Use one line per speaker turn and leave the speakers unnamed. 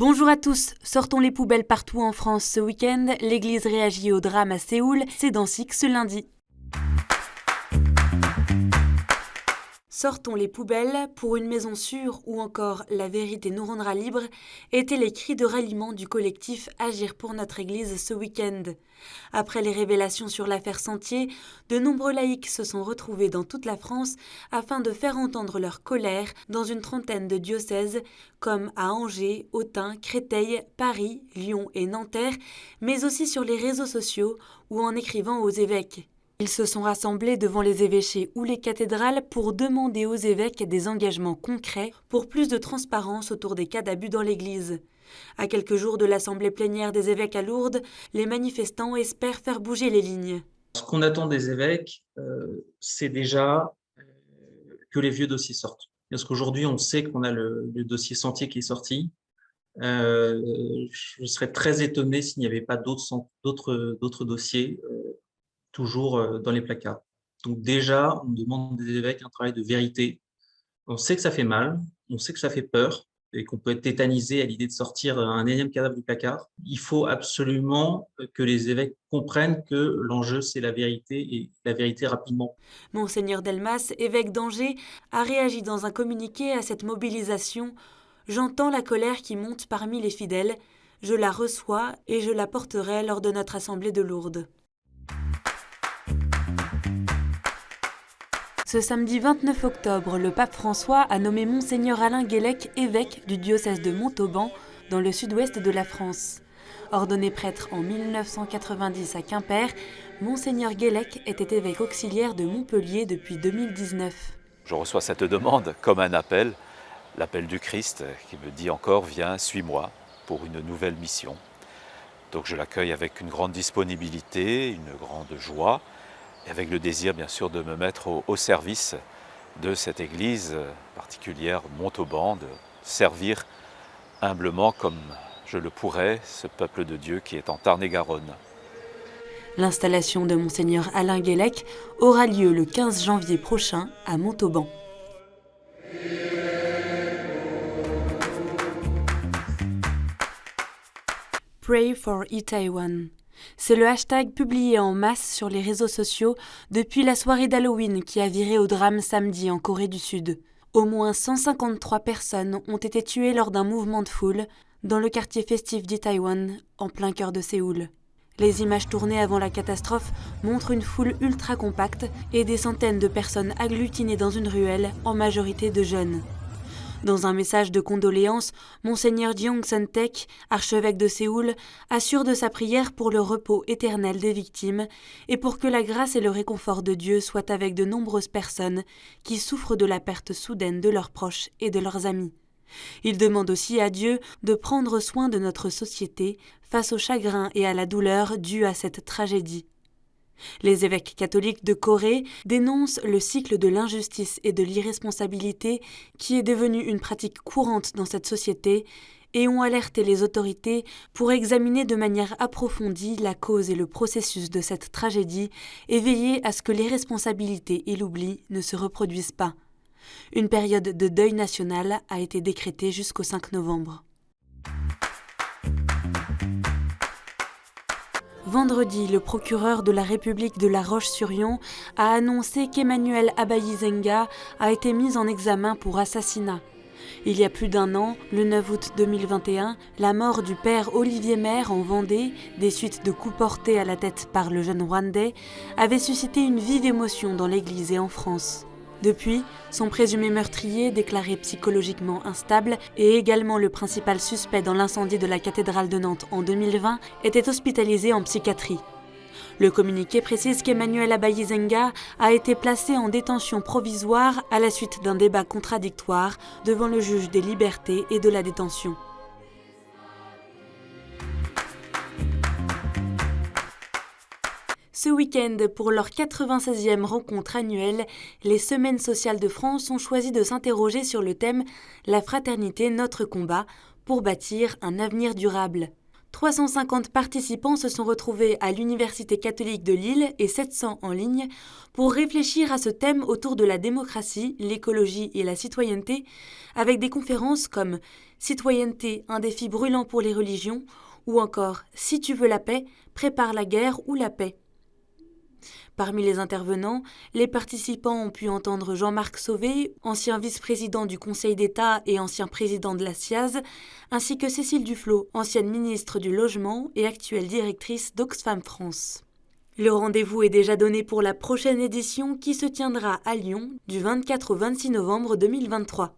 Bonjour à tous, sortons les poubelles partout en France ce week-end. L'église réagit au drame à Séoul, c'est dans SIC ce lundi. Sortons les poubelles, pour une maison sûre ou encore la vérité nous rendra libres étaient les cris de ralliement du collectif Agir pour notre Église ce week-end. Après les révélations sur l'affaire Sentier, de nombreux laïcs se sont retrouvés dans toute la France afin de faire entendre leur colère dans une trentaine de diocèses comme à Angers, Autun, Créteil, Paris, Lyon et Nanterre, mais aussi sur les réseaux sociaux ou en écrivant aux évêques. Ils se sont rassemblés devant les évêchés ou les cathédrales pour demander aux évêques des engagements concrets pour plus de transparence autour des cas d'abus dans l'Église. À quelques jours de l'assemblée plénière des évêques à Lourdes, les manifestants espèrent faire bouger les lignes.
Ce qu'on attend des évêques, c'est déjà que les vieux dossiers sortent. Parce qu'aujourd'hui, on sait qu'on a le dossier Sentier qui est sorti. Je serais très étonné s'il n'y avait pas d'autres dossiers toujours dans les placards. Donc déjà, on demande des évêques un travail de vérité. On sait que ça fait mal, on sait que ça fait peur et qu'on peut être tétanisé à l'idée de sortir un énième cadavre du placard. Il faut absolument que les évêques comprennent que l'enjeu, c'est la vérité et la vérité rapidement.
Monseigneur Delmas, évêque d'Angers, a réagi dans un communiqué à cette mobilisation. J'entends la colère qui monte parmi les fidèles. Je la reçois et je la porterai lors de notre assemblée de Lourdes. Ce samedi 29 octobre, le pape François a nommé Monseigneur Alain Guélec évêque du diocèse de Montauban, dans le sud-ouest de la France. Ordonné prêtre en 1990 à Quimper, Monseigneur Guélec était évêque auxiliaire de Montpellier depuis 2019.
Je reçois cette demande comme un appel, l'appel du Christ qui me dit encore « Viens, suis-moi » pour une nouvelle mission. Donc je l'accueille avec une grande disponibilité, une grande joie, et avec le désir bien sûr de me mettre au service de cette église particulière Montauban, de servir humblement comme je le pourrais ce peuple de Dieu qui est en Tarn-et-Garonne.
L'installation de Monseigneur Alain Guélec aura lieu le 15 janvier prochain à Montauban. Pray for Itaewon. C'est le hashtag publié en masse sur les réseaux sociaux depuis la soirée d'Halloween qui a viré au drame samedi en Corée du Sud. Au moins 153 personnes ont été tuées lors d'un mouvement de foule dans le quartier festif d'Itaewon, en plein cœur de Séoul. Les images tournées avant la catastrophe montrent une foule ultra compacte et des centaines de personnes agglutinées dans une ruelle, en majorité de jeunes. Dans un message de condoléances, Monseigneur Jeong Sun-taek, archevêque de Séoul, assure de sa prière pour le repos éternel des victimes et pour que la grâce et le réconfort de Dieu soient avec de nombreuses personnes qui souffrent de la perte soudaine de leurs proches et de leurs amis. Il demande aussi à Dieu de prendre soin de notre société face au chagrin et à la douleur due à cette tragédie. Les évêques catholiques de Corée dénoncent le cycle de l'injustice et de l'irresponsabilité qui est devenu une pratique courante dans cette société et ont alerté les autorités pour examiner de manière approfondie la cause et le processus de cette tragédie et veiller à ce que l'irresponsabilité et l'oubli ne se reproduisent pas. Une période de deuil national a été décrétée jusqu'au 5 novembre. Vendredi, le procureur de la République de La Roche-sur-Yon a annoncé qu'Emmanuel Abayizenga a été mis en examen pour assassinat. Il y a plus d'un an, le 9 août 2021, la mort du père Olivier Maire en Vendée, des suites de coups portés à la tête par le jeune Rwandais, avait suscité une vive émotion dans l'Église et en France. Depuis, son présumé meurtrier, déclaré psychologiquement instable, et également le principal suspect dans l'incendie de la cathédrale de Nantes en 2020, était hospitalisé en psychiatrie. Le communiqué précise qu'Emmanuel Abayizenga a été placé en détention provisoire à la suite d'un débat contradictoire devant le juge des libertés et de la détention. Ce week-end, pour leur 96e rencontre annuelle, les Semaines sociales de France ont choisi de s'interroger sur le thème « La fraternité, notre combat » pour bâtir un avenir durable. 350 participants se sont retrouvés à l'Université catholique de Lille et 700 en ligne pour réfléchir à ce thème autour de la démocratie, l'écologie et la citoyenneté, avec des conférences comme « Citoyenneté, un défi brûlant pour les religions » ou encore « Si tu veux la paix, prépare la guerre ou la paix ». Parmi les intervenants, les participants ont pu entendre Jean-Marc Sauvé, ancien vice-président du Conseil d'État et ancien président de la SIAZ, ainsi que Cécile Duflot, ancienne ministre du Logement et actuelle directrice d'Oxfam France. Le rendez-vous est déjà donné pour la prochaine édition qui se tiendra à Lyon du 24 au 26 novembre 2023.